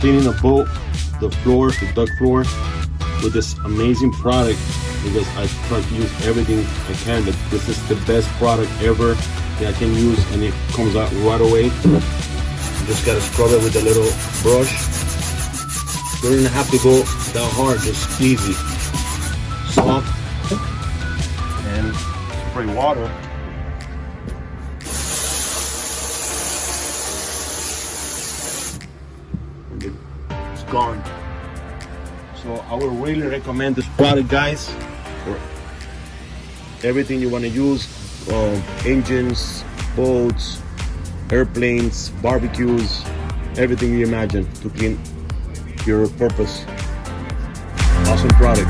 cleaning the boat, the floor, the duct floor with this amazing product, because I try to use everything I can, but this is the best product ever that I can use, and it comes out right away. You just gotta scrub it with a little brush. You don't even have to go that hard, just easy. Soft. And spray water. It's gone. So I would really recommend this product, guys, for everything you want to use. Engines, boats, airplanes, barbecues, everything you imagine to clean your purpose. Awesome product.